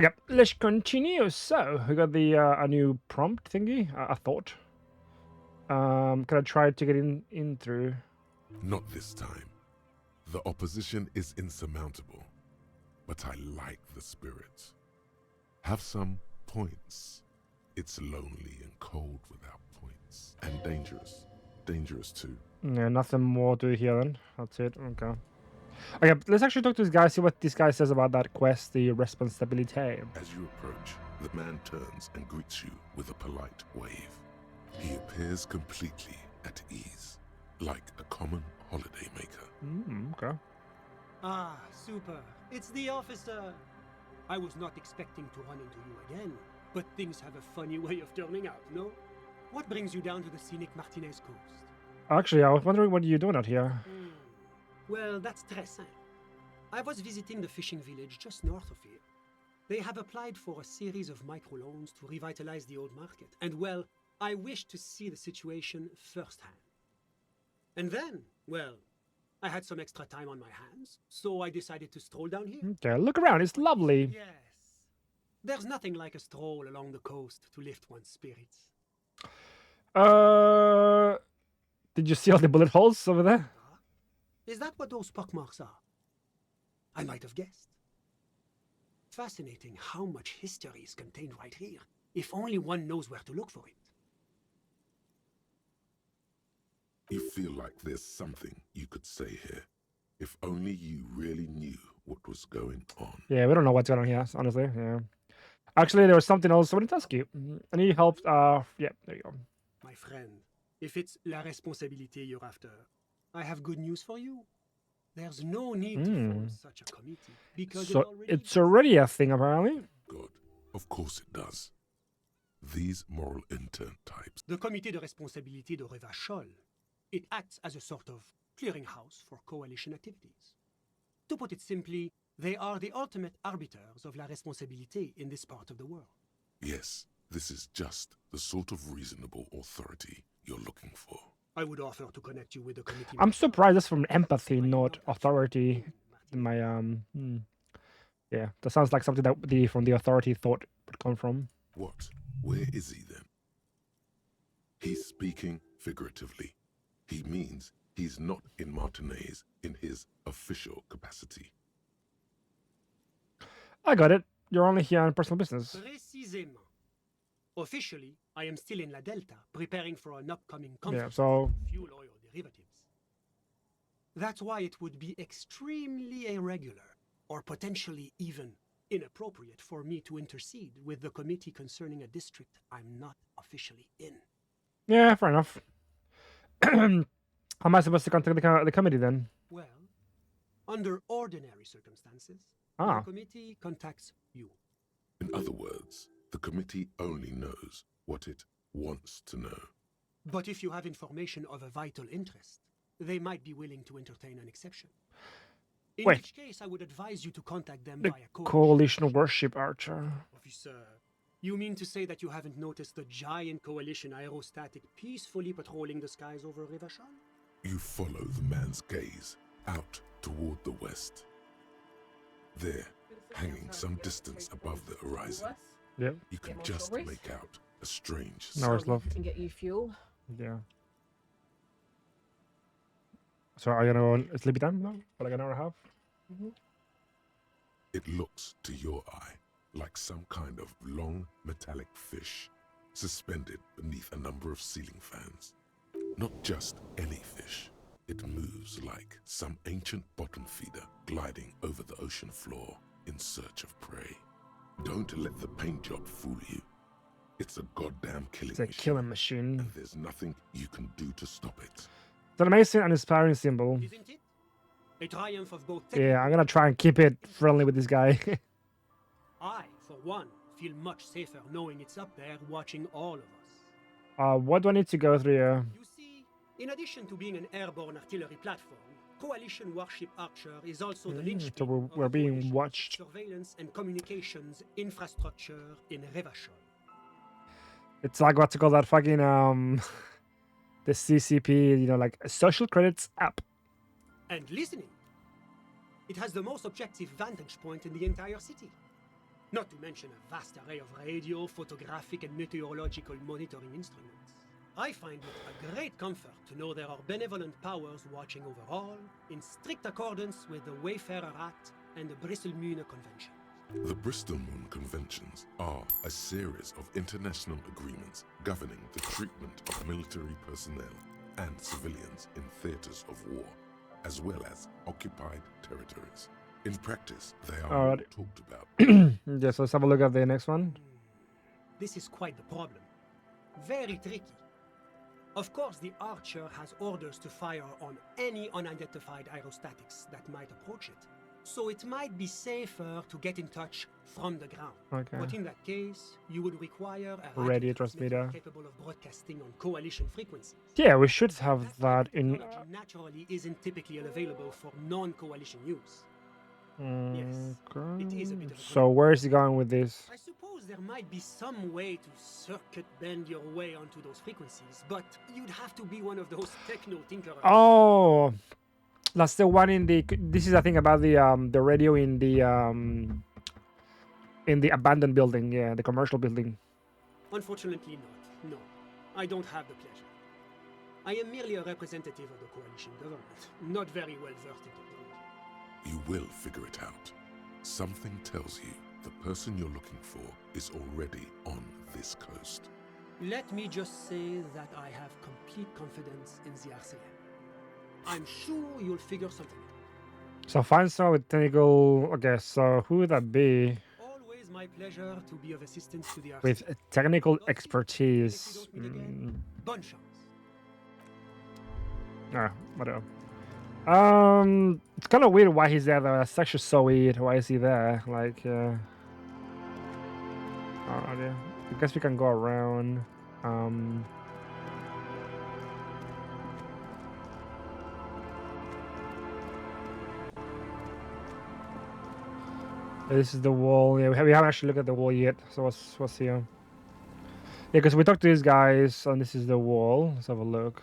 Yep, let's continue. So we got the a new prompt thingy. I thought. Can I try to get in through? Not this time. The opposition is insurmountable, but I like the spirit. Have some points. It's lonely and cold without points. And dangerous. Dangerous too. Yeah, nothing more to here then. That's it. Okay. Okay, let's actually talk to this guy. See what this guy says about that quest, the responsibility. As you approach, the man turns and greets you with a polite wave. He appears completely at ease, like a common holidaymaker. Okay. Ah, super. It's the officer. I was not expecting to run into you again, but things have a funny way of turning out, no? What brings you down to the scenic Martinez coast? Actually, I was wondering what you're doing out here. Well, that's très simple. I was visiting the fishing village just north of here. They have applied for a series of microloans to revitalize the old market, and well, I wish to see the situation firsthand. And then, well, I had some extra time on my hands, so I decided to stroll down here. Okay, look around. It's lovely. Yes. There's nothing like a stroll along the coast to lift one's spirits. Did you see all the bullet holes over there? Is that what those pockmarks are? I might have guessed. Fascinating how much history is contained right here, if only one knows where to look for it. You feel like there's something you could say here, if only you really knew what was going on. Yeah, we don't know what's going on here, honestly. Yeah. Actually, there was something else. Somebody ask you. I need help. Yeah, there you go. My friend, if it's la responsabilité you're after, I have good news for you. There's no need to form such a committee, because So it's already a thing, apparently. Good. Of course it does. These moral intern types. The Comité de Responsabilité de Revachol. It acts as a sort of clearinghouse for coalition activities. To put it simply, they are the ultimate arbiters of la responsabilité in this part of the world. Yes, this is just the sort of reasonable authority you're looking for. I would offer to connect you with the committee. I'm surprised that's from empathy, not authority. My yeah, that sounds like something that the from the authority thought would come from. What? Where is he then? He's speaking figuratively. He means he's not in Martinez in his official capacity. I got it. You're only here on personal business. Précisément. Officially, I am still in La Delta, preparing for an upcoming conference so- on fuel oil derivatives. That's why it would be extremely irregular, or potentially even inappropriate for me to intercede with the committee concerning a district I'm not officially in. Yeah, fair enough. How am I supposed to contact the committee then? Well, under ordinary circumstances, Ah. the committee contacts you. In other words, the committee only knows what it wants to know. But if you have information of a vital interest, they might be willing to entertain an exception. In Wait. which case, I would advise you to contact them The via coalition worship archer. Officer, you mean to say that you haven't noticed the giant coalition aerostatic peacefully patrolling the skies over Revachol? You follow the man's gaze out toward the west. There, hanging some distance above the horizon, Yeah. you can more just strawberries? make out a strange No, it's love. And get you fuel. Yeah. So are you gonna go sleepy time now? For like an hour and a half? It looks to your eye like some kind of long metallic fish suspended beneath a number of ceiling fans. Not just any fish. It moves like some ancient bottom feeder gliding over the ocean floor in search of prey. Don't let the paint job fool you. It's a goddamn killing It's a machine, killing machine. and there's nothing you can do to stop it. It's an amazing and inspiring symbol. Isn't it? A triumph of both. Yeah, I'm gonna try and keep it friendly with this guy. I, for one, feel much safer knowing it's up there watching all of us. What do I need to go through here? You see, in addition to being an airborne artillery platform, Coalition Warship Archer is also the linchpin so we're of the being coalition's watched. surveillance and communications infrastructure in Revachol. It's like what to call that fucking the CCP, like a social credits app. And listening. It has the most objective vantage point in the entire city. Not to mention a vast array of radio, photographic, and meteorological monitoring instruments. I find it a great comfort to know there are benevolent powers watching over all, in strict accordance with the Wayfarer Act and the Bristol Moon Convention. The Bristol Moon Conventions are a series of international agreements governing the treatment of military personnel and civilians in theaters of war, as well as occupied territories. In practice, they are all Alright. talked about. Yes, let's have a look at the next one. This is quite the problem. Very tricky. Of course, the Archer has orders to fire on any unidentified aerostatics that might approach it. So it might be safer to get in touch from the ground. Okay. But in that case, you would require a Radio transmitter transmitter. capable of broadcasting on coalition frequencies. Yeah, we should have that in. Technology naturally isn't typically available for non-coalition use. Yes, it is a bit of a So where is he going with this? I suppose there might be some way to circuit bend your way onto those frequencies, but you'd have to be one of those techno tinkerers. Oh, that's the one in the. This is I think about the radio in the abandoned building. Yeah, the commercial building. Unfortunately not. No, I don't have the pleasure. I am merely a representative of the coalition government, not very well versed in technology. You will figure it out. Something tells you the person you're looking for is already on this coast. Let me just say that I have complete confidence in the RCM. I'm sure you'll figure something out. So find someone with technical. Okay, so who would that be Always my pleasure to be of assistance to the RCM. with technical expertise? Bonne chance. Ah, whatever. It's kind of weird why he's there though. That's actually so weird. Why is he there? Like, oh yeah. I guess we can go around. This is the wall. Yeah, we haven't actually looked at the wall yet. So what's here? Yeah, because we talked to these guys, and this is the wall. Let's have a look.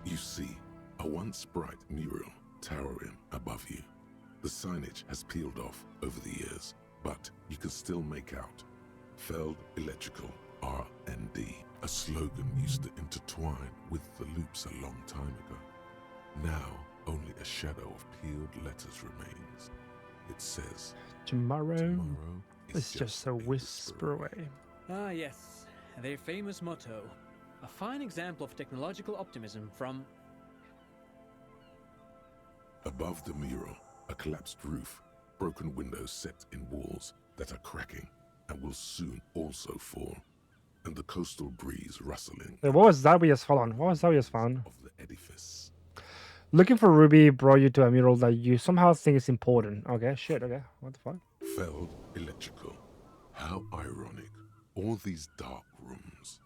You see a once bright mural towering above you. The signage has peeled off over the years, but you can still make out Feld Electrical R&D, a slogan used to intertwine with the loops a long time ago. Now, only a shadow of peeled letters remains. It says, Tomorrow "Tomorrow is just a whisper away." Ah, yes, their famous motto. A fine example of technological optimism from... Above the mural, a collapsed roof, broken windows set in walls that are cracking and will soon also fall, and the coastal breeze rustling Hey, what was that we just found? What was that we just found? of the edifice. Looking for Ruby brought you to a mural that you somehow think is important. Okay, shit, okay. What the fuck? Feld Electrical. How ironic. All these dark rooms.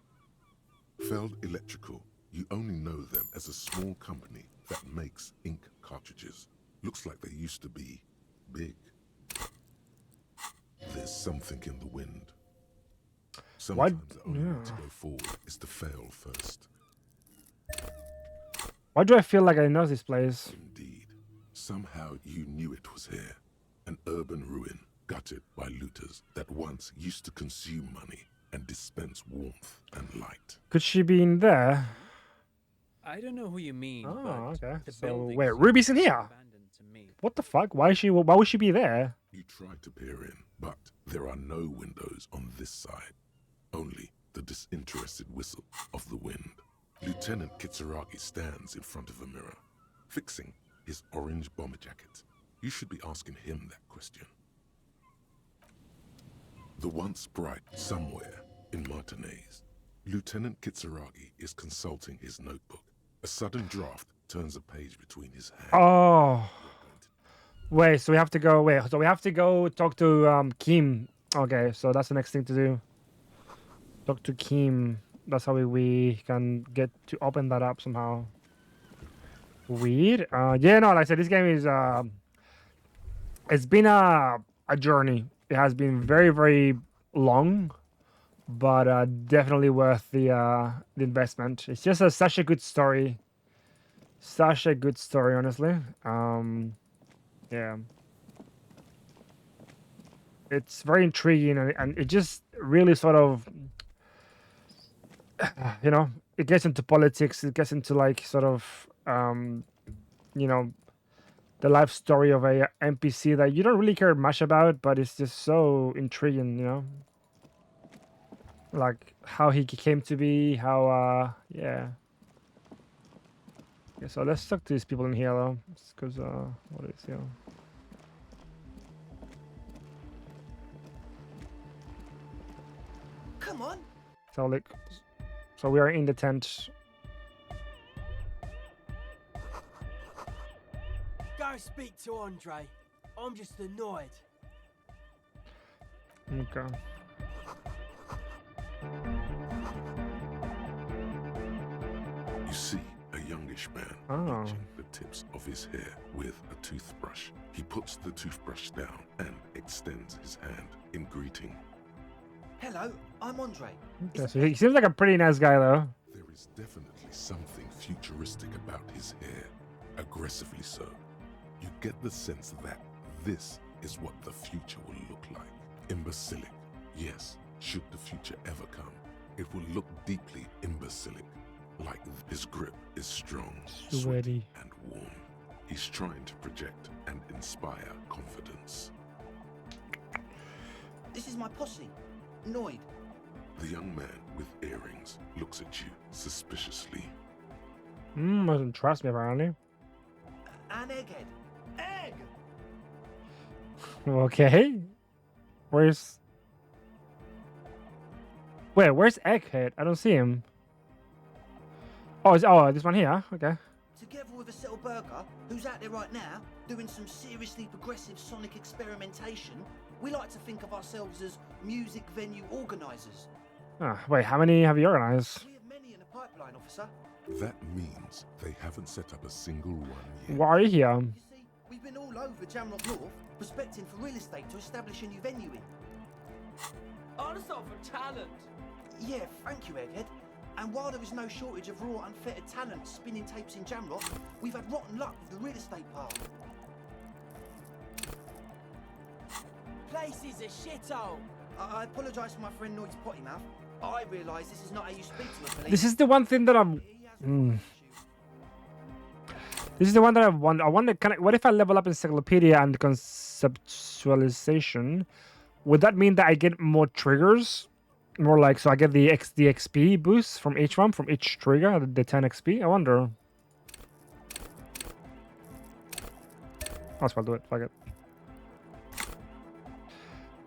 Feld Electrical, you only know them as a small company that makes ink cartridges. Looks like they used to be big. There's something in the wind. Sometimes the only way to go forward is to fail first. Why do I feel like I know this place? Indeed. Somehow you knew it was here. An urban ruin gutted by looters that once used to consume money and dispense warmth and light. Could she be in there? I don't know who you mean, Oh, but okay. the So building wait, seems Ruby's in here. abandoned to me. What the fuck? Why is she? Why would she be there? You try to peer in, but there are no windows on this side. Only the disinterested whistle of the wind. Lieutenant Kitsuragi stands in front of a mirror, fixing his orange bomber jacket. You should be asking him that question. The once bright somewhere in Martinez, Lieutenant Kitsuragi is consulting his notebook. A sudden draft turns a page between his hands. Oh, wait. So we have to go. Wait. So we have to go talk to Kim. Okay. So that's the next thing to do. Talk to Kim. That's how we can get to open that up somehow. Weird. Yeah. No. Like I said, this game is it's been a journey. It has been very, very long, but definitely worth the investment. It's just such a good story. Such a good story, honestly. Yeah. it's very intriguing, and it just really sort of, you know, it gets into politics. It gets into like sort of, you know, the life story of a NPC that you don't really care much about, but it's just so intriguing, you know, like how he came to be, how yeah. Okay, so let's talk to these people in here though, because what is here? Come on. So like, so we are in the tent. Go speak to Andre. I'm just annoyed. Okay. You see a youngish man Oh. touching the tips of his hair with a toothbrush. He puts the toothbrush down and extends his hand in greeting. Hello, I'm Andre. Okay, so he seems like a pretty nice guy though. There is definitely something futuristic about his hair, aggressively so. You get the sense that this is what the future will look like. Imbecilic. Yes, should the future ever come, it will look deeply imbecilic. Like his grip is strong, sweaty, Sweaty. and warm. He's trying to project and inspire confidence. This is my posse. Noid. The young man with earrings looks at you suspiciously. Doesn't trust me apparently. And Egghead. Egg! Okay. Where's Egghead? I don't see him. Oh, this one here. Okay. Together with a Settle Burger, who's out there right now, doing some seriously progressive sonic experimentation, we like to think of ourselves as music venue organisers. Wait, how many have you organized? We have many in the pipeline, officer. That means they haven't set up a single one yet. Why are you here? You see, we've been all over Jamrock North, prospecting for real estate to establish a new venue in. Also for talent. Yeah, thank you, Egghead. And while there is no shortage of raw, unfettered talent spinning tapes in Jamrock, we've had rotten luck with the real estate part. Place is a shithole. I apologise for my friend Noid's potty mouth. I realise this is not how you speak to a police. This is the one thing that I'm. He has a issue. This is the one that I wonder. I wonder, what if I level up encyclopedia and conceptualization? Would that mean that I get more triggers? More like, so I get the XP boost from each one, from each trigger, the 10 XP? I wonder. I'll do it. Fuck it.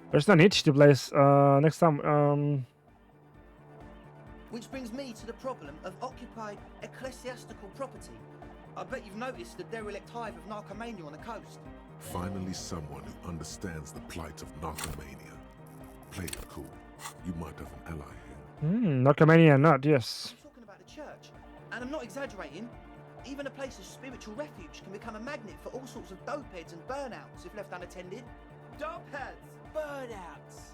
There's no niche to place. Next time. Which brings me to the problem of occupied ecclesiastical property. I bet you've noticed the derelict hive of narcomania on the coast. Finally, someone who understands the plight of narcomania. Play it cool. You might have an ally here. Narcomania nut, yes. I'm talking about the church. And I'm not exaggerating. Even a place of spiritual refuge can become a magnet for all sorts of dopeheads and burnouts if left unattended. Dopeheads. Burnouts.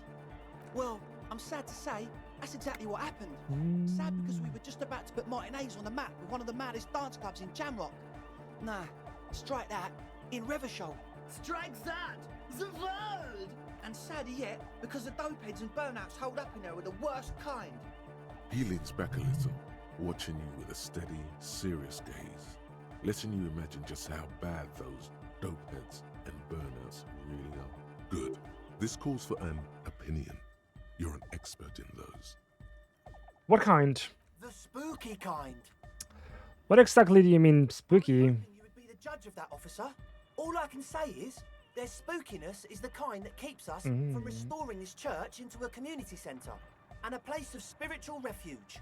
Well, I'm sad to say, that's exactly what happened. Sad because we were just about to put Martinez on the map with one of the maddest dance clubs in Jamrock. Nah, strike that, in Revachol. Strike that. The world. And sadder yet, because the dopeheads and burnouts holed up in there are the worst kind. He leans back a little, watching you with a steady, serious gaze, letting you imagine just how bad those dopeheads and burnouts really are. Good. This calls for an opinion. You're an expert in those. What kind? The spooky kind. What exactly do you mean spooky? You would be the judge of that, officer. All I can say is, their spookiness is the kind that keeps us from restoring this church into a community centre and a place of spiritual refuge.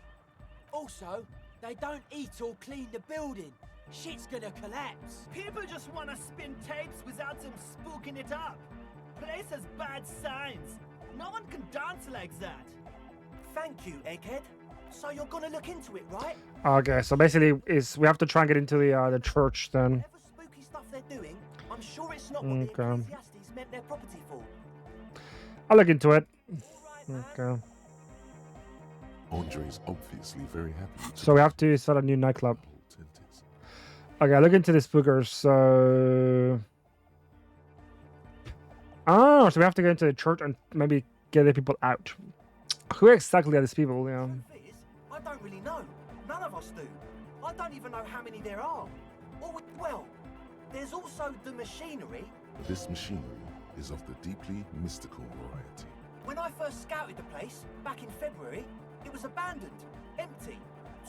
Also, they don't eat or clean the building. Shit's gonna collapse. People just want to spin tapes without them spooking it up. Place has bad signs. No one can dance like that. Thank you, Egghead. So you're gonna look into it, right? Okay, so basically, we have to try and get into the church then. Whatever spooky stuff they're doing, I'm sure it's not what the Okay. Ecclesiastes meant their property for. I'll look into it. All right, man. Okay. Andre's obviously very happy. So we have to start a new nightclub. The whole tent is. Okay, look into the spookers. So Oh, so we have to go into the church and maybe get the people out. Who exactly are these people? Yeah. Truth is, I don't really know. None of us do. I don't even know how many there are. Well, there's also the machinery. This machinery is of the deeply mystical variety. When I first scouted the place, back in February, it was abandoned, empty.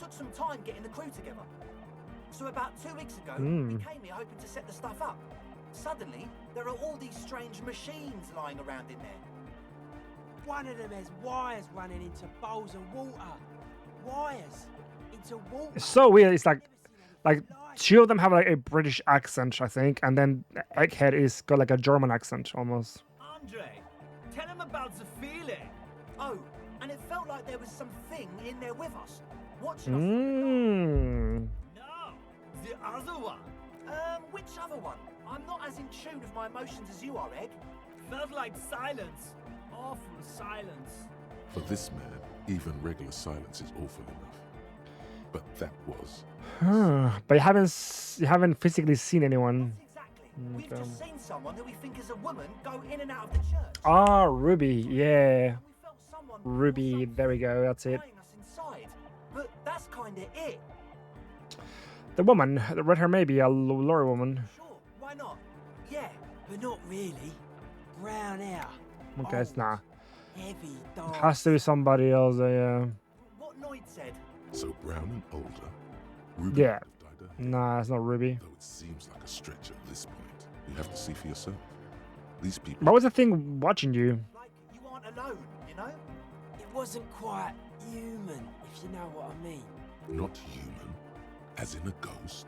Took some time getting the crew together. So about 2 weeks ago, we came here hoping to set the stuff up. Suddenly, there are all these strange machines lying around in there. One of them has wires running into bowls of water. Wires into water. It's so weird. It's like two of them have like a British accent, I think, and then Egghead is got like a German accent almost. Andre, tell him about the feeling. Oh, and it felt like there was something in there with us, watching us from the dark. No, the other one. Which other one? I'm not as in tune with my emotions as you are, Egg. Felt like silence. Awful silence. For this man, even regular silence is awful enough. But that was. But you haven't physically seen anyone. Exactly. We've just seen someone who we think is a woman go in and out of the church. Ah, Ruby. Yeah. We felt someone Ruby. There we go. That's it. eyeing us inside. But that's kind of it. The woman, the red hair, maybe a lorry woman. Sure, why not? Yeah. But not really. Brown hair. Okay, it's nah. Heavy, dark. Has to be somebody else. Yeah. What Noid said. So brown and older. Ruby Yeah. dyed her hair. Nah, it's not Ruby. Though it seems like a stretch at this point. You have to see for yourself. These people. What was the thing watching you? Like, you aren't alone, you know? It wasn't quite human, if you know what I mean. Not human. As in a ghost.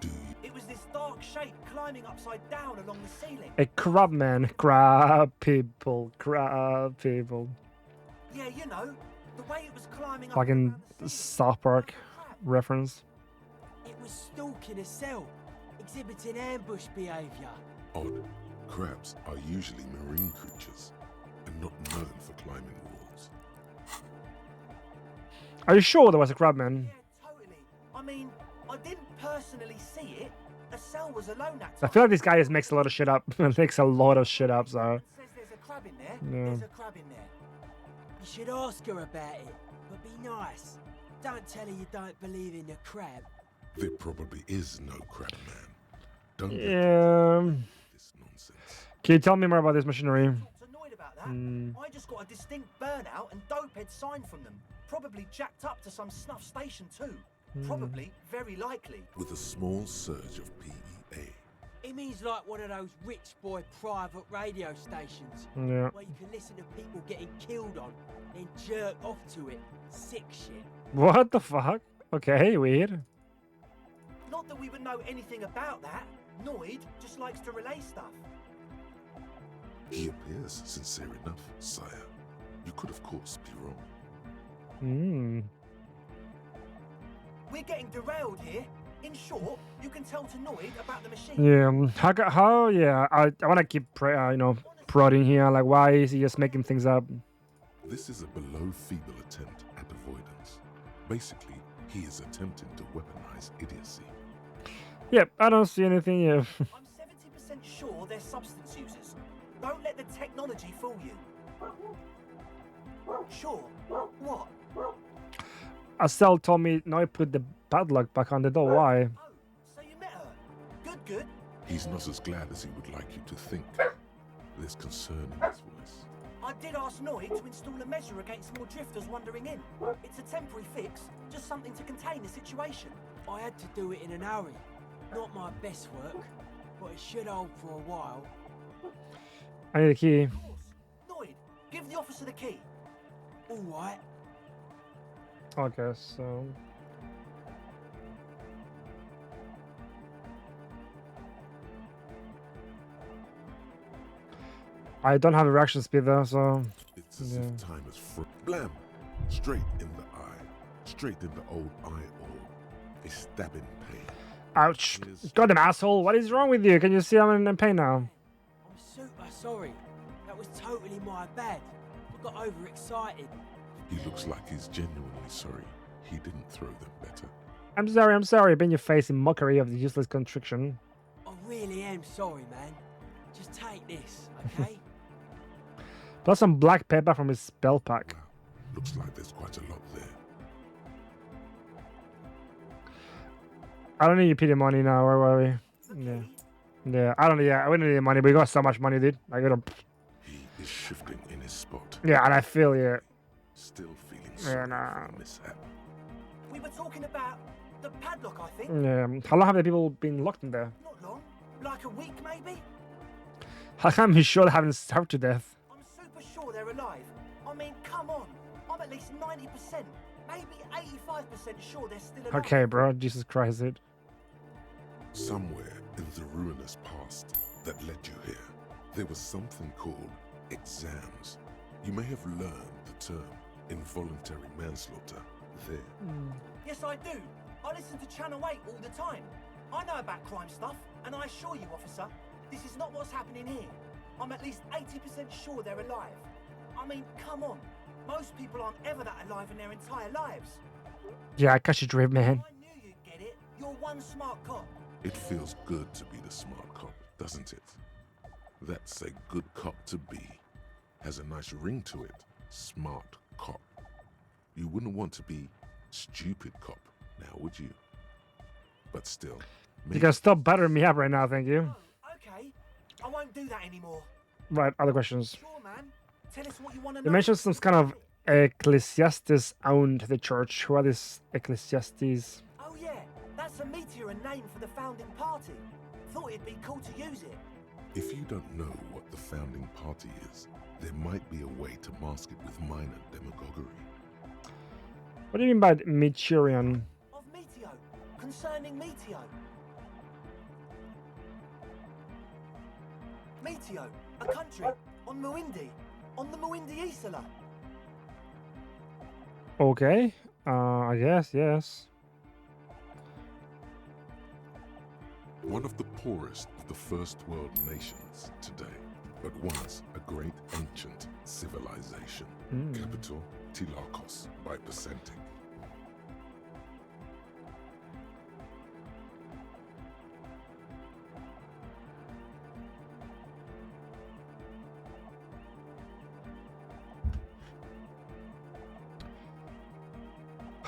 Do you? It was this dark shape climbing upside down along the ceiling. A crab man. Crab people. Crab people. Yeah, you know, the way it was climbing up Fucking around the ceiling. South Park Crap. reference. It was stalking a cell, exhibiting ambush behaviour. Odd. Crabs are usually marine creatures and not known for climbing walls. Are you sure there was a crab man? Yeah, totally. I mean, I didn't personally see it. A cell was alone that I time. feel like this guy just makes a lot of shit up. Makes a lot of shit up, so. Says there's a crab in there. Yeah. There's a crab in there. You should ask her about it, but be nice. Don't tell her you don't believe in the crab. There probably is no crab man. Don't get Yeah. this nonsense. Can you tell me more about this machinery? Not annoyed about that. Mm. I just got a distinct burnout and dopehead sign from them. Probably jacked up to some snuff station too. Probably, very likely. With a small surge of PEA. It means like one of those rich boy private radio stations Yeah. where you can listen to people getting killed on and jerk off to it. Sick shit. What the fuck? Okay, weird. Not that we would know anything about that. Noid just likes to relay stuff. He appears sincere enough, sire. You could, of course, be wrong. Hmm. We're getting derailed here. In short, you can tell to Noid about the machine. Yeah. How? Yeah. I want to keep, prodding here. Like, why is he just making things up? This is a below feeble attempt at avoidance. Basically, he is attempting to weaponize idiocy. Yep. I don't see anything here. I'm 70% sure they're substance users. Don't let the technology fool you. Sure. What? Estelle told me no, I put the padlock back on the door. Why? Oh, so you met her. Good, good. He's not as glad as he would like you to think. There's concern in his voice. I did ask Noid to install a measure against more drifters wandering in. It's a temporary fix, just something to contain the situation. I had to do it in a hurry. Not my best work, but it should hold for a while. I need a key. Of course. Noid, give the officer the key. All right. Okay, so. I don't have a reaction speed though, so. It's as Yeah. if time is blam! Straight in the eye. Straight in the old eye orb. A stabbing pain. Ouch. Goddamn asshole. What is wrong with you? Can you see I'm in pain now? I'm super sorry. That was totally my bad. I got overexcited. He looks like he's genuinely sorry. He didn't throw them better. I'm sorry. Bend your face in mockery of the useless constriction. I really am sorry, man. Just take this, okay? Plus some black pepper from his spell pack. Wow, looks like there's quite a lot there. I don't need your pity money now. Where were we? Yeah. Yeah, I don't. Yeah, we don't need the money. We got so much money, dude. I got. He is shifting in his spot. Yeah, and I feel yeah. Still feeling Yeah, sorry nah. for the mishap. We were talking about the padlock, I think. Yeah. How long have the people been locked in there? Not long. Like a week, maybe? How come he's sure they haven't starved to death? I'm super sure they're alive. I mean, come on. I'm at least 90%, maybe 85% sure they're still alive. Okay, bro. Jesus Christ, dude. Somewhere in the ruinous past that led you here, there was something called exams. You may have learned the term involuntary manslaughter there. Yes, I do. I listen to Channel 8 all the time. I know about crime stuff, and I assure you, officer, this is not what's happening here. I'm at least 80% sure they're alive. I mean, come on. Most people aren't ever that alive in their entire lives. Yeah, I catch your drift, man. I knew you'd get it. You're one smart cop. It feels good to be the smart cop, doesn't it? That's a good cop to be. Has a nice ring to it. Smart cop. You wouldn't want to be stupid cop, now would you? But still, You can stop buttering me up right now, thank you. Oh, okay. I won't do that anymore. Right, other questions. Sure, man. Tell us what you want to You know. mentioned some kind of ecclesiastes owned the church. Who are these ecclesiastes? Oh, yeah. That's a meteor and name for the founding party. Thought it'd be cool to use it. if you don't know what the founding party is, there might be a way to mask it with minor demagoguery. What do you mean by Meturion? Of Meteo. Concerning Meteo. Meteo, a country. On Muindi. On the Muindi Isla. Okay, I guess, yes. One of the poorest of the first world nations today, but once a great ancient civilization. Capital, Tilakos, by percentage.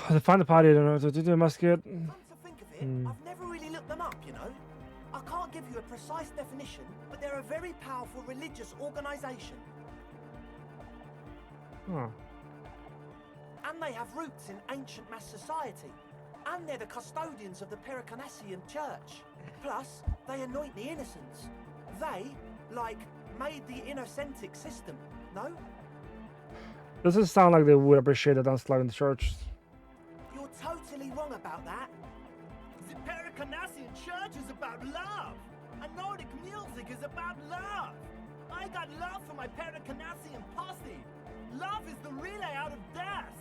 To find the party, I don't know. To do the musket. Come to think of it, I've never really looked them up, you know. I can't give you a precise definition, but they're a very powerful religious organization. Oh. And they have roots in ancient mass society. And they're the custodians of the Pericarnassian church. Plus, they anoint the innocents. They, like, made the innocentic system, no? Doesn't sound like they would appreciate the unslug in the church. You're totally wrong about that. The Pericarnassian church is about love. And Nordic music is about love. I got love for my Pericarnassian posse. Love is the relay out of death.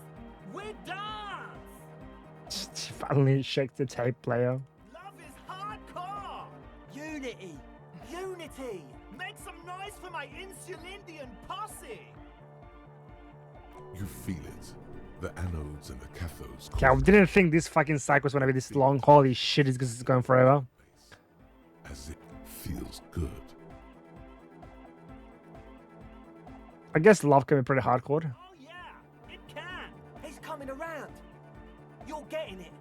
We dance. She finally shakes the tape player. Love is hardcore. Unity. Unity! Make some noise for my Insulindian posse. You feel it. The anodes and the cathodes. Okay, I didn't think this fucking cycle was gonna be this long. Holy shit, it's going forever. As it feels good. I guess love can be pretty hardcore. Oh yeah, it can. He's coming around. You're getting it.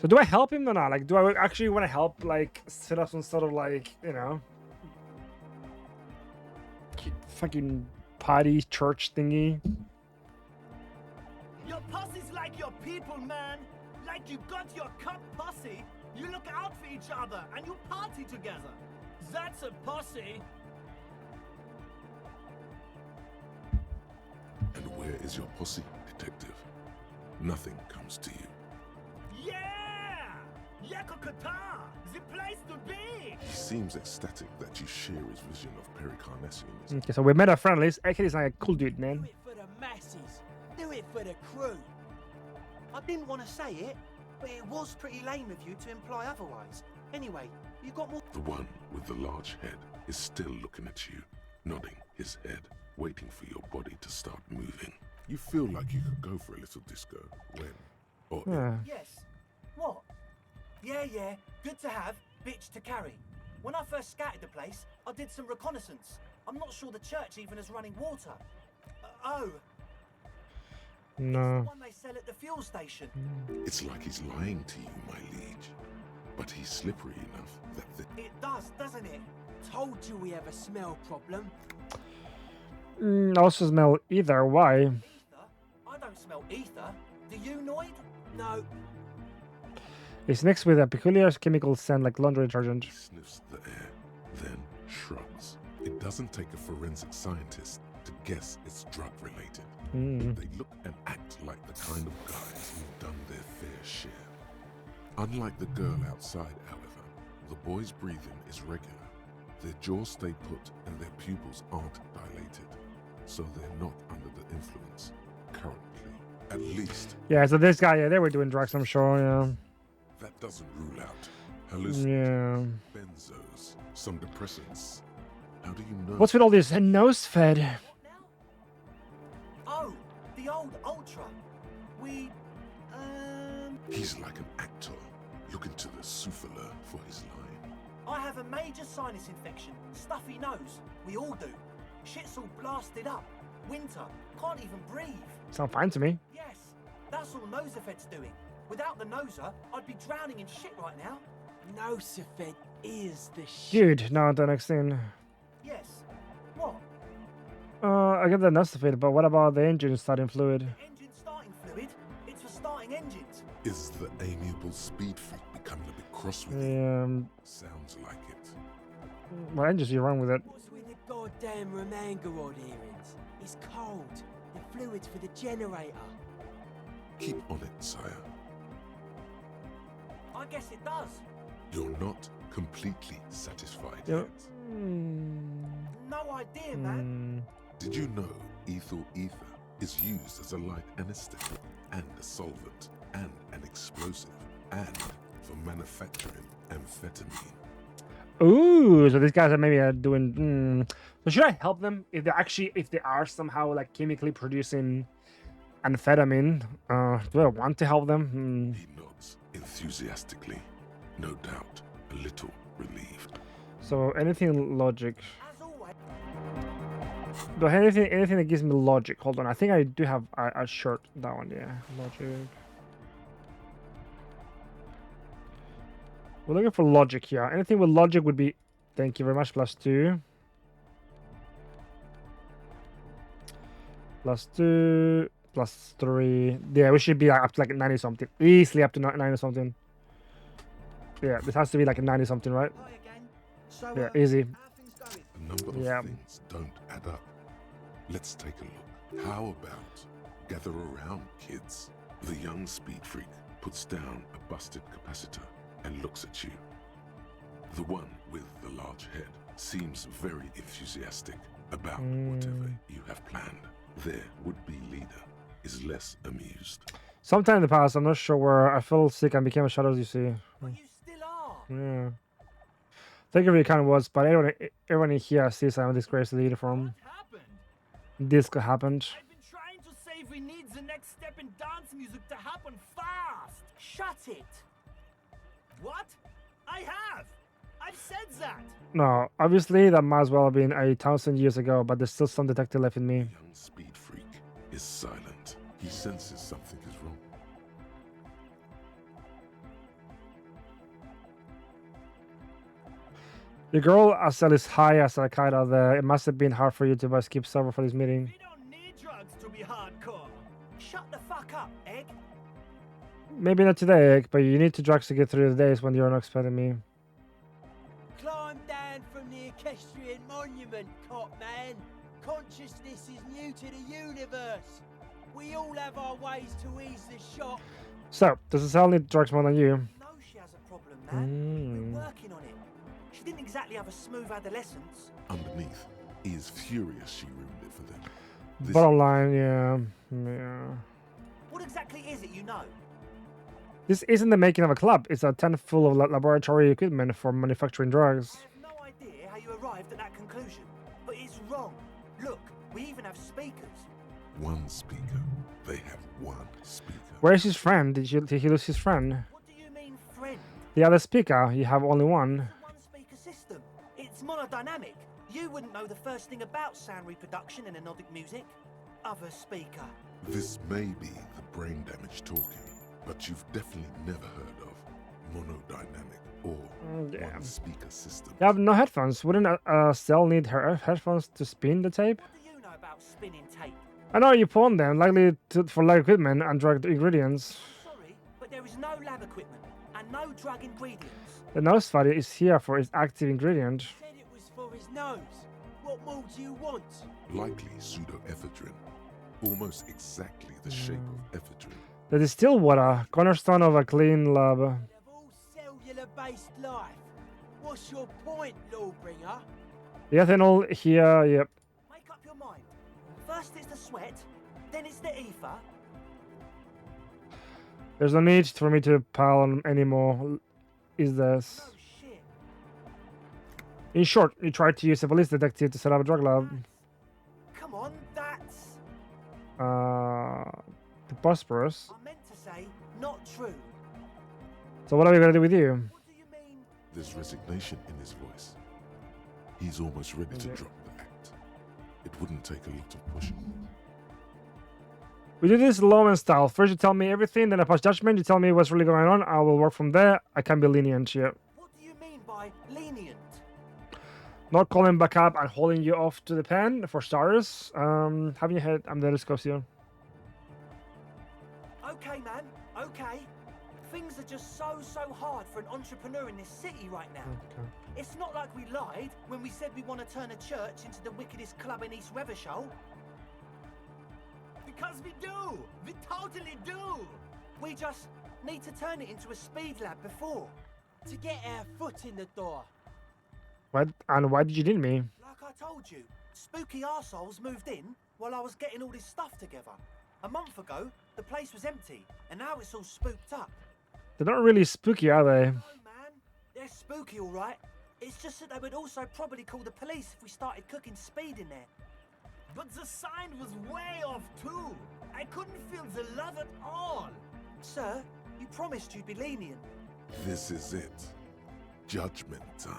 So do I help him or not? Like, do I actually want to help, like, set up some sort of, like, you know, fucking party church thingy? Your posse's like your people, man. Like you got your cup posse. You look out for each other and you party together. That's a posse. And where is your posse, detective? Nothing comes to you. Yeah! Yakokata! The place to be! He seems ecstatic that you share his vision of Pericarnassianism. Okay, so we met our friendlies. Actually, he's like a cool dude, man. Do it for the masses. Do it for the crew. I didn't want to say it, but it was pretty lame of you to imply otherwise. Anyway, you got more. The one with the large head is still looking at you, nodding his head, waiting for your body to start moving. You feel like you could go for a little disco when, or if Yeah. Yes. What? Yeah, Good to have, bitch to carry. When I first scouted the place, I did some reconnaissance. I'm not sure the church even is running water. Oh, it's the No. one they sell at the fuel station. It's like he's lying to you, my liege. But he's slippery enough that the... It does, doesn't it? Told you we have a smell problem. I also smell either. Why? Ether? I don't smell ether. Do you, Noid? No, It's mixed with a peculiar chemical scent like laundry detergent. He sniffs the air, then shrugs. It doesn't take a forensic scientist to guess it's drug-related. They look and act like the kind of guys who've done their fair share. Unlike the girl outside, however, the boy's breathing is regular. Their jaws stay put and their pupils aren't dilated, so they're not under the influence currently. At least, Yeah, so this guy, yeah, they were doing drugs, I'm sure, yeah. that doesn't rule out hallucinogens, Yeah. benzos, some depressants. How do you know? What's with all this nose fed? What now? Oh, the old Ultra. We, He's like an actor looking to the souffleur for his line. I have a major sinus infection. Stuffy nose. We all do. Shit's all blasted up. Winter. Can't even breathe. Sound fine to me. Yes, that's all Nosafed's doing. Without the Noser, I'd be drowning in shit right now. Nosafed is the shit. Dude, no, the next thing. Yes. What? I get the nose fed, but what about the engine starting fluid? Engine starting fluid? It's for starting engines. Is the amiable speed freak becoming a bit cross with you? Yeah, Sounds like it. what engines you run with it? What's with the goddamn Romangarod earrings? It's cold. The fluid's for the generator. Keep on it, sire. I guess it does. You're not completely satisfied Yep. yet. No idea, man. Did you know ethyl ether is used as a light anesthetic and a solvent and an explosive and for manufacturing amphetamine? Ooh, so these guys are maybe doing. So should I help them if they are somehow like chemically producing amphetamine? Do I want to help them? He nods enthusiastically, no doubt a little relieved. So anything logic. As always, Do I have anything that gives me logic? Hold on, I think I do have a shirt. That one, yeah, logic. We're looking for logic here. Anything with logic would be. Thank you very much. +2. +2. +3. Yeah, we should be up to like 90 something. Easily up to 90 something. Yeah, this has to be like a 90 something, right? Hi again. So, Yeah, easy. how things going? A number of Yeah. things don't add up. Let's take a look. How about gather around, kids? The young speed freak puts down a busted capacitor and looks at you. The one with the large head seems very enthusiastic about whatever you have planned. Their would-be leader is less amused. Sometime in the past, I'm not sure where I fell sick and became a shadow, as you see. but you still are. Yeah. Think of it kind of was, but everyone in here sees I'm a disgrace to the uniform. What happened? This could happen. I've been trying to say we need the next step in dance music to happen fast. Shut it. What? I have. I've said that. No, obviously that might as well have been 1,000 years ago, but there's still some detective left in me. The young speed freak is silent. He senses something is wrong. The girl Asel is high as a kite out there. It must have been hard for you to skip server for this meeting. We don't need drugs to be hardcore. Shut the fuck up, Egg. Maybe not today, but you need to drugs to get through the days when you're not expecting me. Climb down from the equestrian monument, cop man. Consciousness is new to the universe. We all have our ways to ease the shock. So, does Asel need drugs more than you? No, she has a problem, man. We're working on it. She didn't exactly have a smooth adolescence. Underneath, he is furious she ruined it for them. This Bottom line, yeah. What exactly is it you know? This isn't the making of a club. It's a tent full of laboratory equipment for manufacturing drugs. I have no idea how you arrived at that conclusion, but it's wrong. Look, we even have speakers. one speaker. They have one speaker. Where's his friend? Did he lose his friend? What do you mean, friend? The other speaker, you have only one. It's a one-speaker system. It's monodynamic. You wouldn't know the first thing about sound reproduction in anodic music. Other speaker. This may be the brain damage talking, but you've definitely never heard of monodynamic or Yeah. one-speaker system. You have no headphones. Wouldn't a cell need her headphones to spin the tape? What do you know about spinning tape? I know you pawn them, likely for lab equipment and drug ingredients. Sorry, but there is no lab equipment and no drug ingredients. The nose study is here for its active ingredient. Said it was for his nose. What more do you want? Likely pseudoephedrine, almost exactly the shape of ephedrine. The distilled water, cornerstone of a clean lab. Of all cellular-based life. What's your point, Lawbringer? The ethanol here, yep. Make up your mind. First it's the sweat, then it's the ether. There's no need for me to pile on anymore. Is this? Oh shit. In short, you tried to use a police detective to set up a drug lab. Come on, that's... Preposterous. I meant to say, not true. So what are we gonna do with you? What do you mean? There's resignation in his voice. He's almost ready to Okay. drop the act. It wouldn't take a lot of pushing. We do this Loman style. First you tell me everything, then I pass judgment. You tell me what's really going on. I will work from there. I can be lenient, yeah. What do you mean by lenient? Not calling back up and holding you off to the pen, for starters. Having your head, I'm there to discuss you. Okay, man, okay. Things are just so hard for an entrepreneur in this city right now. Okay. It's not like we lied when we said we want to turn a church into the wickedest club in East Revachol. Because we do! We totally do! We just need to turn it into a speed lab before. To get our foot in the door. Why did you need me? Like I told you, spooky arseholes moved in while I was getting all this stuff together. A month ago, the place was empty, and now it's all spooked up. They're not really spooky, are they? No, man. They're spooky, all right. It's just that they would also probably call the police if we started cooking speed in there. But the sign was way off too! I couldn't feel the love at all! Sir, you promised you'd be lenient. This is it. Judgment time.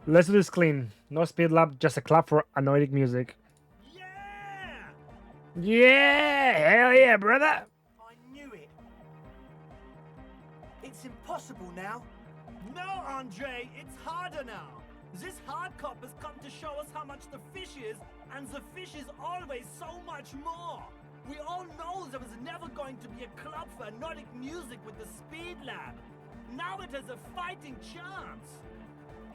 Let's do this clean. No speed lab, just a clap for annoying music. Yeah! Yeah! Hell yeah, brother! I knew it. It's impossible now. No, Andre, it's harder now. This hard cop has come to show us how much the fish is, and the fish is always so much more. We all know there was never going to be a club for anodic music with the Speed Lab. Now it has a fighting chance.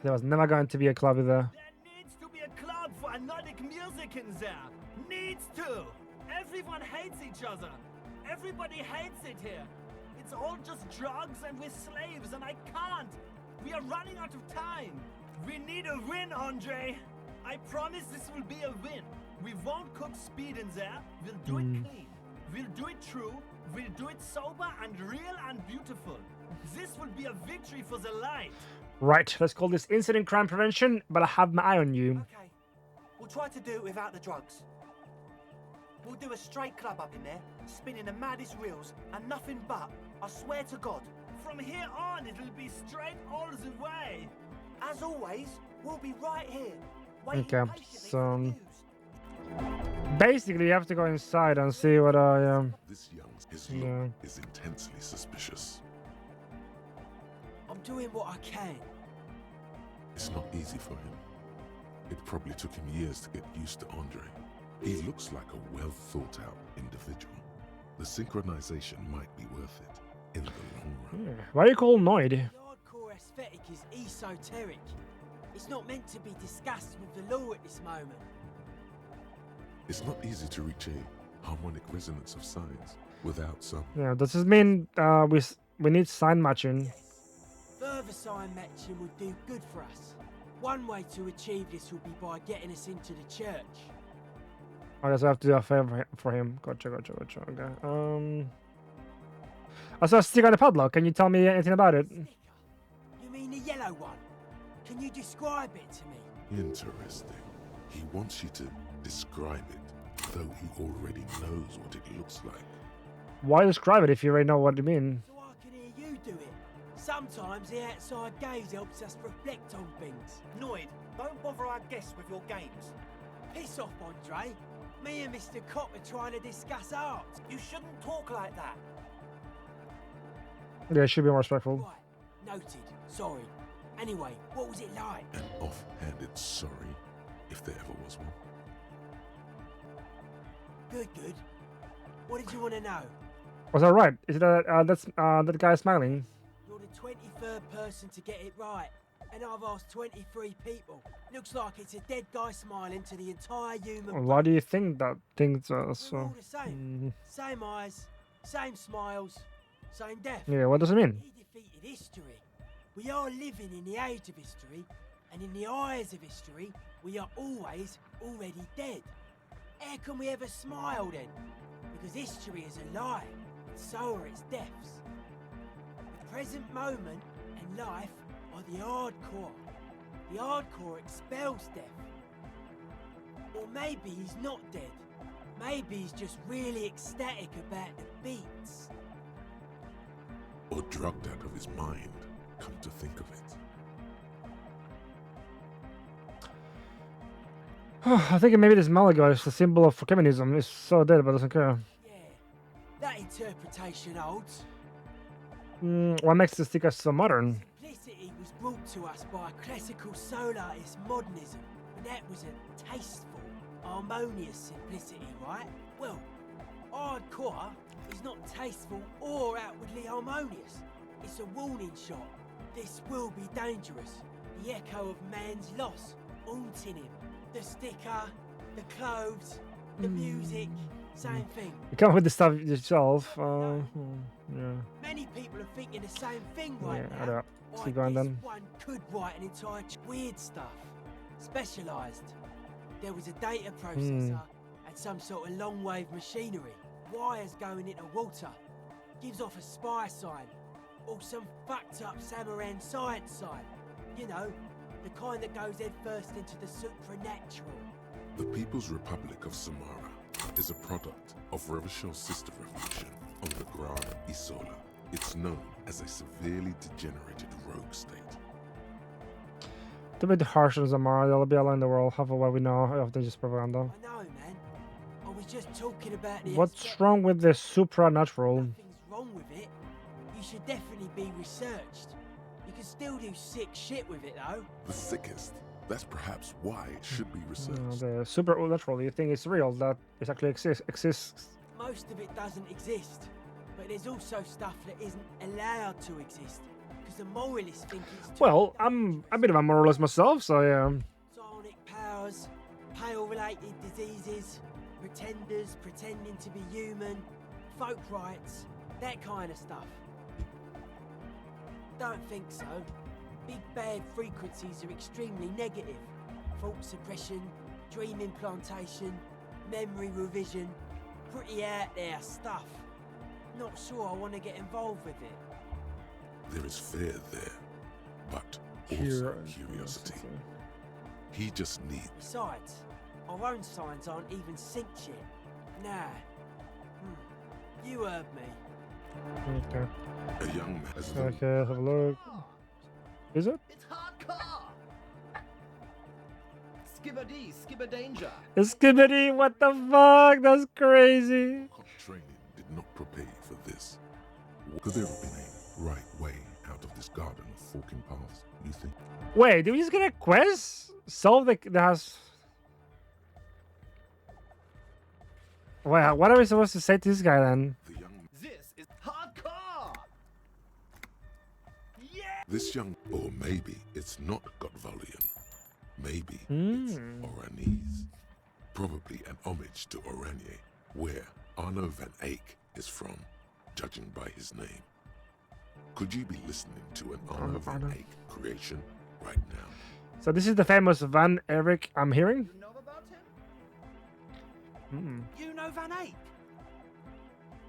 There was never going to be a club either. There needs to be a club for anodic music in there. Needs to. Everyone hates each other. Everybody hates it here. It's all just drugs and we're slaves and I can't. We are running out of time. We need a win, Andre. I promise this will be a win. We won't cook speed in there. We'll do it clean. We'll do it true. We'll do it sober and real and beautiful. This will be a victory for the light. Right, let's call this incident crime prevention, but I have my eye on you. Okay. We'll try to do it without the drugs. We'll do a straight club up in there, spinning the maddest reels, and nothing but, I swear to God. From here on, it'll be straight all the way. As always, we'll be right here, waiting Okay, patiently so, for the news. Basically, you have to go inside and see what I This his Yeah. look is intensely suspicious. I'm doing what I can. It's not easy for him. It probably took him years to get used to Andre. He looks like a well thought out individual. The synchronization might be worth it in the long run. Why are you called Noid? The hardcore aesthetic is esoteric. It's not meant to be discussed with the law at this moment. It's not easy to reach a harmonic resonance of signs without some. Yeah, does this mean we need sign matching? Further sign matching would do good for us. One way to achieve this will be by getting us into the church. I guess I have to do a favor for him. Gotcha. Okay. I saw a stick on the padlock. Can you tell me anything about it? Sticker? You mean the yellow one? Can you describe it to me? Interesting. He wants you to describe it, though he already knows what it looks like. Why describe it if you already know what you mean? So I can hear you do it. Sometimes the outside gaze helps us reflect on things. Noid, don't bother our guests with your games. Piss off, Andre. Me and Mr. Cock are trying to discuss art. You shouldn't talk like that. Yeah, it should be more respectful. Right, noted. Sorry. Anyway, what was it like? An off-handed sorry, if there ever was one. Good, good. What did you want to know? Was that right? Is it that guy smiling? You're the 23rd person to get it right. And I've asked 23 people. Looks like it's a dead guy smiling to the entire human Why do you think that things are We're all so? the same. Same eyes, same smiles, same death. Yeah, what does it mean? He defeated history. We are living in the age of history, and in the eyes of history, we are always already dead. How can we ever smile then? Because history is a lie, and so are its deaths. The present moment and life are the hardcore. The hardcore expels death. Or maybe he's not dead. Maybe he's just really ecstatic about the beats. Or drugged out of his mind, come to think of it. I think maybe this Malaga is the symbol of communism. It's so dead, but doesn't care. Yeah, that interpretation holds. What makes the sticker so modern? Simplicity was brought to us by classical solarist modernism, but that was a tasteful, harmonious simplicity, right? Well, hardcore is not tasteful or outwardly harmonious. It's a warning shot. This will be dangerous. The echo of man's loss, haunting him. The sticker, the clothes, the music, same thing. You come up with the stuff yourself. Yeah. Many people are thinking the same thing right Yeah, now. alright. I Keep going guess then. one could write an entire weird stuff. Specialised. There was a data processor and some sort of long-wave machinery. Wires going into water. Gives off a spy sign. Or some fucked up Samaran science sign. You know, the kind that goes head first into the supernatural. The People's Republic of Samara is a product of Revachel's sister revolution on the Grand Isola. It's known as a severely degenerated rogue state. Too bit harsh on Zamara. They'll be alone in the world. Half of what we know of the just propaganda. I know, man. I was just talking about the What's wrong with the supernatural? Nothing's wrong with it. You should definitely be researched. You can still do sick shit with it, though. The sickest. That's perhaps why it should be researched. The supernatural. You think it's real? That it actually exists? Most of it doesn't exist. But there's also stuff that isn't allowed to exist. Because the moralists think it's too Well, I'm a bit of a moralist myself, so yeah. Psionic powers, pale-related diseases, pretenders pretending to be human, folk rights, that kind of stuff. Don't think so. Big bad frequencies are extremely negative. Thought suppression, dream implantation, memory revision, pretty out there stuff. Not sure I want to get involved with it. There is fear there, but also curiosity. He just needs... Besides, our own signs aren't even synced yet. Nah. You heard me. Okay. A young man has Okay, have a look. Is it? It's hardcore! Skibbity, skibberdanger. Skibbity, what the fuck? That's crazy. training did not prepare you for this. Could there have been a right way out of this garden of forking paths, you think? Wait, did we just get a quest? Solve the house. Wait, what are we supposed to say to this guy then? The young... This is hardcore! Yeah! This young... Or maybe it's not Gotvalian. Maybe it's Oranese. Probably an homage to Oranje, where Arno van Eyck is from, judging by his name. Could you be listening to an Arno van Eyck creation right now? So this is the famous Van Eyck I'm hearing? You know about him? You know Van Eyck?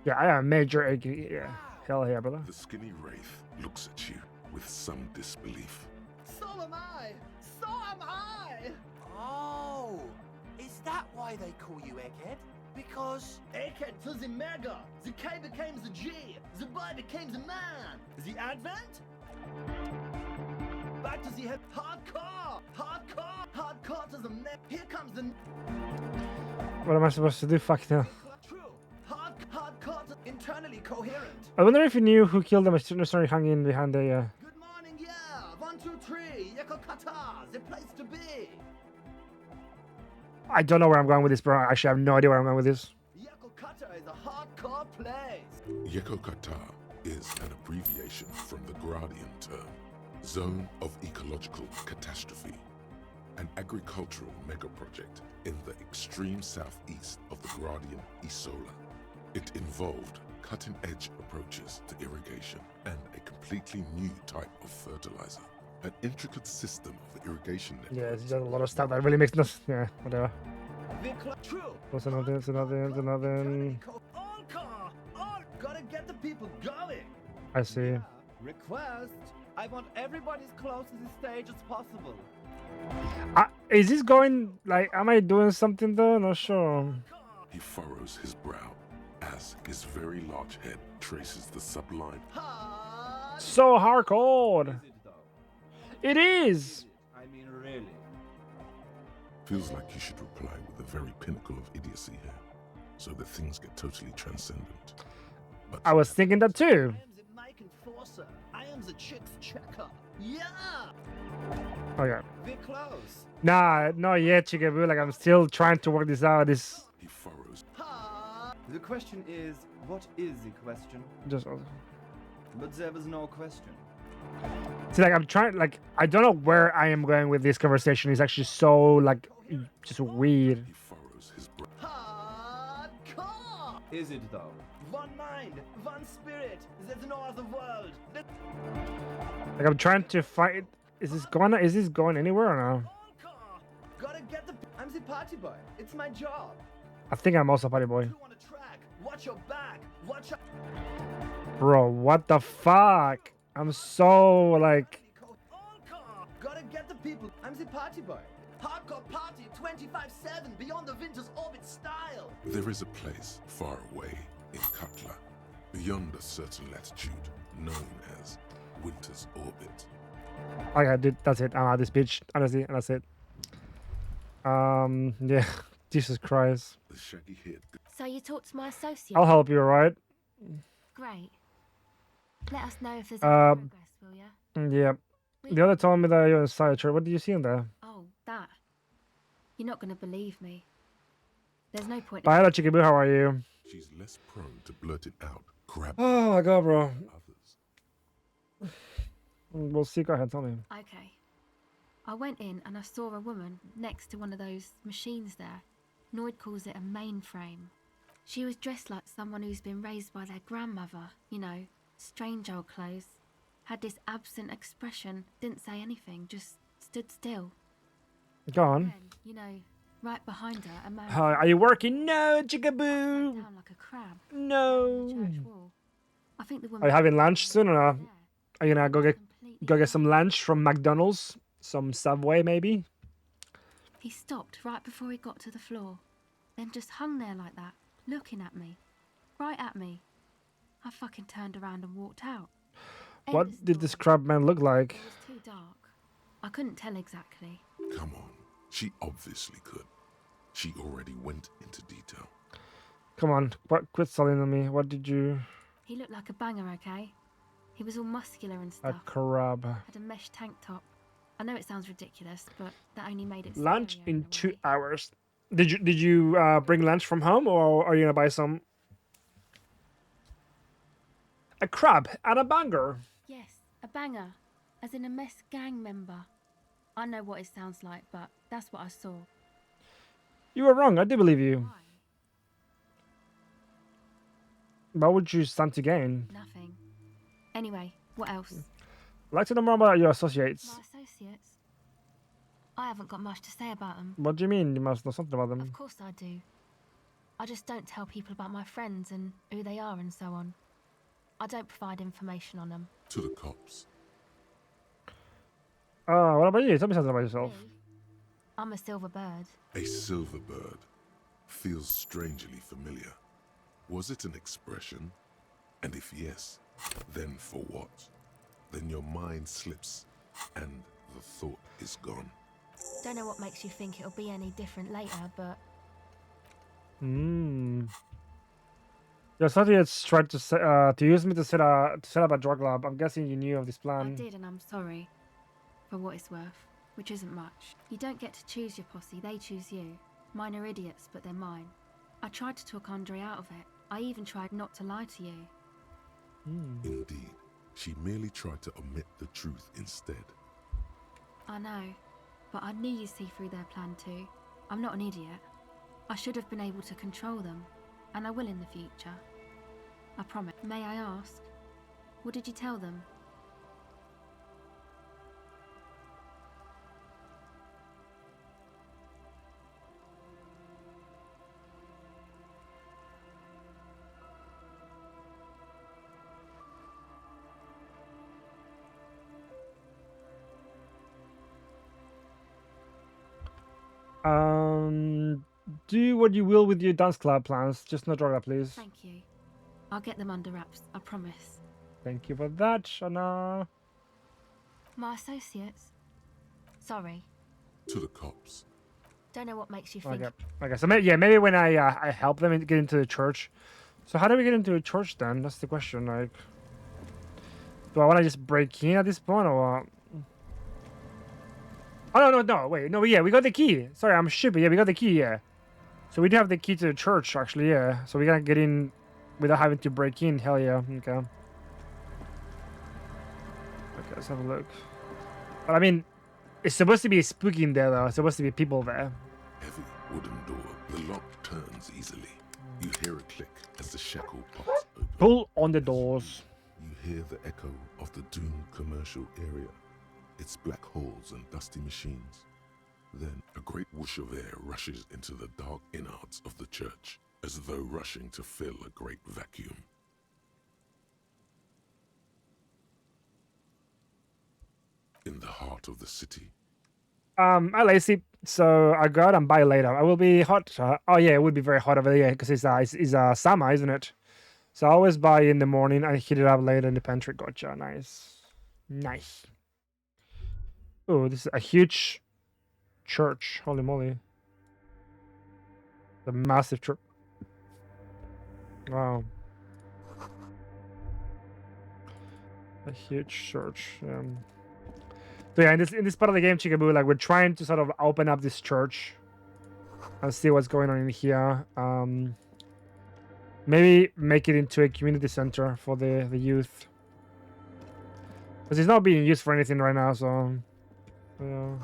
Yeah, I am Major Eyck. Yeah, hell yeah, brother. The skinny wraith looks at you with some disbelief. So am I! So am I! Oh, is that why they call you Egghead? Because AK to the mega, the K became the G, the boy became the man. The advent? Back to the head. Hardcore to the neck. Here comes the What am I supposed to do? Fuck no. true. Hardcore to internally coherent. I wonder if you knew who killed the mercenary hanging behind the. Good morning, yeah. 1, 2, 3. Yeko Kata, the place to be. I don't know where I'm going with this, bro. I actually have no idea where I'm going with this. Yeko Kata is a hardcore place. Yekokata is an abbreviation from the Gradian term, Zone of Ecological Catastrophe, an agricultural megaproject in the extreme southeast of the Gradian Isola. It involved cutting-edge approaches to irrigation and a completely new type of fertilizer. An intricate system of irrigation Yeah, networks. it's just a lot of stuff that really makes no. Yeah, whatever. True. What's another? It's another. It's another. All car. All gotta get the people going. I see. Request. I want everybody as close to the stage as possible. Is this going like? Am I doing something though? Not sure. He furrows his brow as his very large head traces the sublime. Hard. So hardcore. Is it though? It is. I mean, really. Feels like you should reply with the very pinnacle of idiocy here, so that things get totally transcendent. But I was thinking that too. I am the mic enforcer. I am the chicks checker. Yeah. Okay. We're close. Nah, not yet, Chikaboo. Like I'm still trying to work this out. This He furrows. The question is, what is the question? just. But there was no question. See, like I'm trying. Like I don't know where I am going with this conversation. It's actually so like just weird. He furrows his brow. Hardcore. Is it though? One mind, one spirit. There's no other world. Like I'm trying to find. Is this going anywhere or no? Hardcore. Gotta get the. I'm the party boy. It's my job. I think I'm also party boy. You on a track. Watch your back. Watch your. Bro, what the fuck? I'm so like. Hardcore. Gotta get the people. I'm the party boy. Hardcore party 25/7 beyond the winter's orbit style. There is a place far away in Katla, beyond a certain latitude, known as Winter's Orbit. Okay, dude, that's it. I'm out of this bitch. Honestly, and that's it. Yeah. Jesus Christ. The shaggy-haired So you talked to my associate? I'll help you, alright? Great. Let us know if there's any progress, will ya? Yeah. The other told me that you're inside a church. What did you see in there? Oh, that. You're not going to believe me. There's no point. Bye, hello, Chikaboo. How are you? She's less prone to blurt it out, grab Oh my god, bro. others. We'll see. Go ahead, tell me. Okay. I went in and I saw a woman next to one of those machines there. Noid calls it a mainframe. She was dressed like someone who's been raised by their grandmother, you know, strange old clothes. Had this absent expression, didn't say anything, just stood still. Go on. Then, you know, right behind her, a man Hi, are you working? No, upside Chikaboo. down like a crab on the No. church wall. I think the woman Are you having lunch soon or not? there. Are you gonna Completely go get some lunch from McDonald's? Some Subway, maybe? He stopped right before he got to the floor, then just hung there like that, looking at me. Right at me. I fucking turned around and walked out. End of What did this story. crab man look like? It was too dark. I couldn't tell exactly. Come on. She obviously could. She already went into detail. Come on, quit selling on me. What did you... He looked like a banger, okay? He was all muscular and A stuff. crab. Had a mesh tank top. I know it sounds ridiculous, but that only made it Lunch scarier in a 2 way. hours. Did you bring lunch from home, or are you gonna buy some? A crab and a banger. Yes, a banger. As in a mess gang member. I know what it sounds like, but that's what I saw. You were wrong. I do believe you. Why? What would you stand to gain? Nothing. Anyway, what else? I'd like to know more about your associates. My associates? I haven't got much to say about them. What do you mean? You must know something about them. Of course I do. I just don't tell people about my friends and who they are and so on. I don't provide information on them. To the cops. What about you? Tell me something about yourself. Me? I'm a silver bird. A silver bird. feels strangely familiar. Was it an expression? And if yes, then for what? Then your mind slips and the thought is gone. Don't know what makes you think it'll be any different later, but Your associates tried to use me to set up a drug lab. I'm guessing you knew of this I plan. did, and I'm sorry. For what it's worth, which isn't much. You don't get to choose your posse, they choose you. Mine are idiots, but they're mine. I tried to talk Andre out of it. I even tried not to lie to you. Indeed, she merely tried to omit the truth instead. I know, but I knew you'd see through their plan too. I'm not an idiot. I should have been able to control them, and I will in the future. I promise. May I ask, what did you tell them? Do what you will with your dance club plans. Just no drug lab, please. Thank you. I'll get them under wraps, I promise. Thank you for that, Shana. My associates? Sorry. To the cops. Don't know what makes you think. Okay. So maybe when I help them get into the church. So how do we get into a church then? That's the question. Like, do I want to just break in at this point or what? Oh no! Wait, no. Yeah, we got the key. Sorry, I'm stupid. Yeah, we got the key. Yeah. So we do have the key to the church, actually. Yeah. So we gotta get in without having to break in. Hell yeah. Okay. Okay, let's have a look. But I mean, it's supposed to be spooky in there, though. It's supposed to be people there. Heavy wooden door. The lock turns easily. You hear a click as the shackle pops open. Pull on the doors. You hear the echo of the doomed commercial area. Its black halls and dusty machines. Then a great whoosh of air rushes into the dark innards of the church, as though rushing to fill a great vacuum. In the heart of the city. Hi Lacey. So I go out and buy later. I will be hot. Oh yeah, it would be very hot over there because it's summer, isn't it? So I always buy in the morning and heat it up later in the pantry. Gotcha. Nice. Oh, this is a huge church. Holy moly. The massive church. Wow. A huge church. So yeah, in this part of the game, Chicaboo, like we're trying to sort of open up this church and see what's going on in here. Maybe make it into a community center for the youth. Because it's not being used for anything right now, so... Yeah.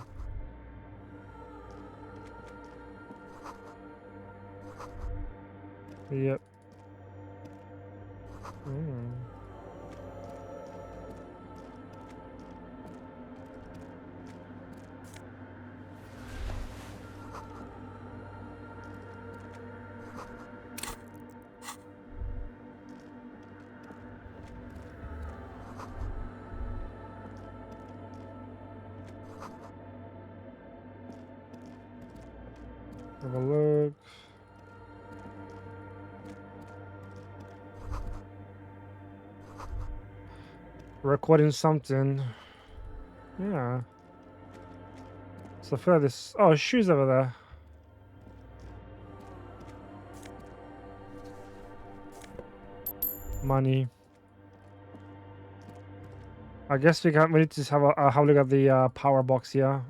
Yep. Have a look. Recording something. Yeah. So I feel like this. Oh, shoes over there. Money. I guess we need to have a look at the power box here.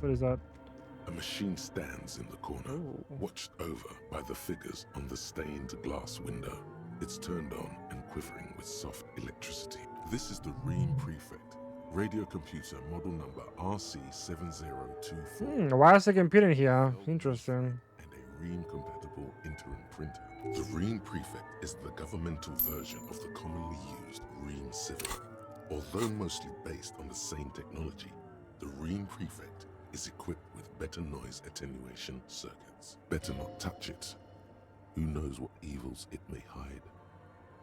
What is that? A machine stands in the corner, watched over by the figures on the stained glass window. It's turned on and quivering with soft electricity. This is the Ream Prefect, radio computer model number RC7024. Why is the computer in here? Interesting. And a Ream-compatible interim printer. The Ream Prefect is the governmental version of the commonly used Ream Civic. Although mostly based on the same technology, the Ream Prefect is equipped with better noise attenuation circuits. Better not touch it. Who knows what evils it may hide.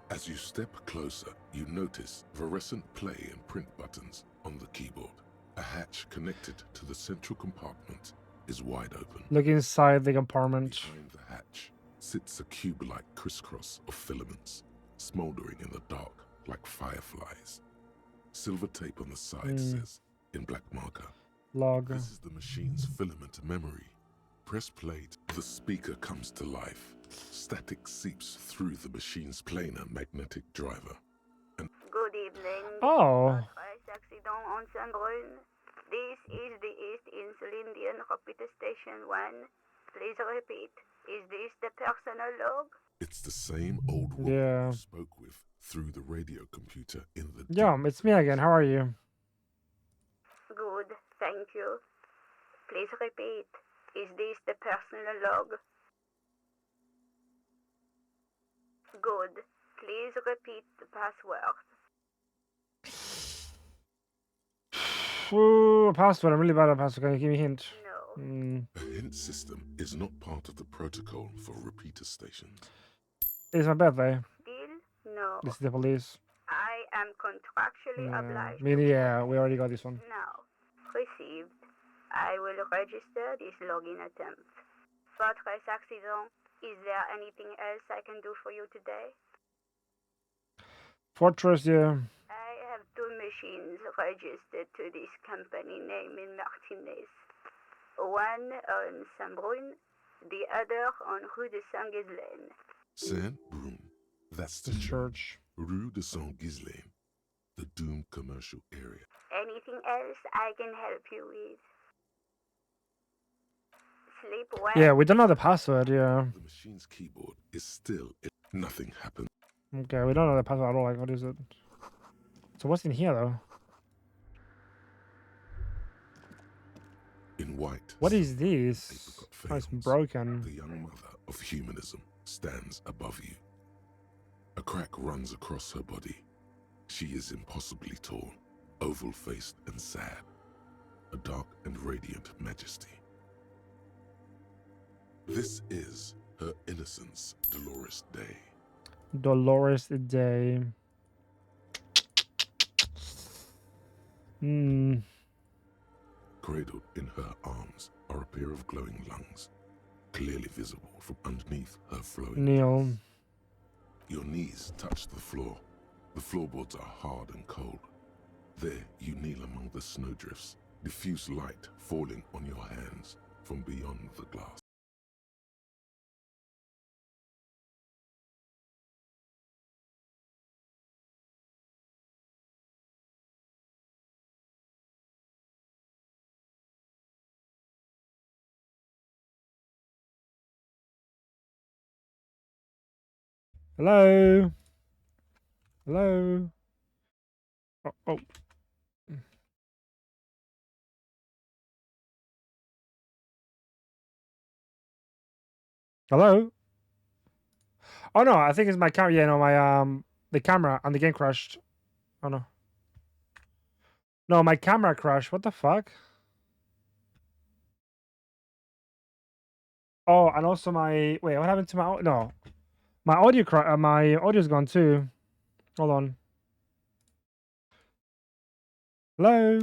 As you step closer, you notice fluorescent play and print buttons on the keyboard. A hatch connected to the central compartment is wide open. Look inside the compartment. Behind the hatch sits a cube-like crisscross of filaments, smoldering in the dark like fireflies. Silver tape on the side says, in black marker, Log. "This is the machine's filament memory. Press play. The speaker comes to life. Static seeps through the machine's planar magnetic driver. Good evening. Oh. This is the East Insulindian Repeater Station 1. Please repeat. Is this the personal log? It's the same old woman Yeah. you spoke with through the radio computer in the Yeah, it's me again. How are you? Good, thank you. Please repeat. Is this the personal log? Good. Please repeat the password. Ooh, a password. I'm really bad at password. Can you give me a hint? No. A hint system is not part of the protocol for repeater stations. It's my birthday. Still? No. This is the police. I am contractually obliged. Yeah, we already got this one. Now, received. I will register this login attempt. Fortress accident. Is there anything else I can do for you today? Fortress, yeah. I have 2 machines registered to this company name in Martinez. One on Saint-Brun, the other on Rue de Saint-Ghislaine. Saint-Brun, that's the church. Rue de Saint-Ghislaine, the doomed commercial area. Anything else I can help you with? Sleep well. Yeah, we don't know the password, yeah. The machine's keyboard is still... Nothing happened. Okay, we don't know the password at all. Like, what is it? So what's in here, though? In white... What is this? apricot Oh, it's fails. broken. The young mother of humanism stands above you. A crack runs across her body. She is impossibly tall, oval-faced and sad. A dark and radiant majesty. This is her innocence, Dolores Day. Dolores Day. Cradled in her arms are a pair of glowing lungs, clearly visible from underneath her flowing Neil. dress. Your knees touch the floor. The floorboards are hard and cold. There you kneel among the snowdrifts, diffuse light falling on your hands from beyond the glass. Hello? Hello? Oh. Hello? Oh no, I think it's my camera. Yeah, no, my the camera and the game crashed. Oh no. No, my camera crashed. What the fuck? Oh, and also my wait, what happened to my no? My audio my audio's gone too. Hold on. Hello?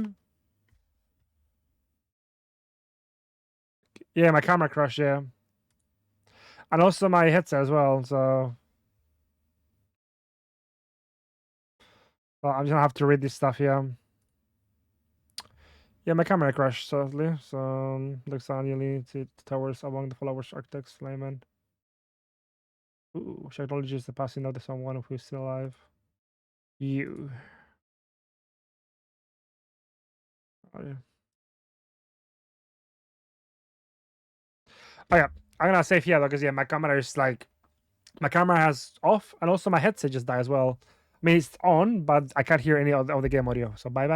Yeah, my camera crashed, yeah. And also my headset as well, so well, I'm just gonna have to read this stuff here. Yeah, my camera crashed sadly, so looks annually to towers among the flowers architects, layman. Ooh, she acknowledges the passing of someone who's still alive. You. Oh yeah. Oh yeah. I'm gonna save here though, because yeah, my camera is like my camera has off and also my headset just died as well. I mean it's on, but I can't hear any of the game audio. So bye.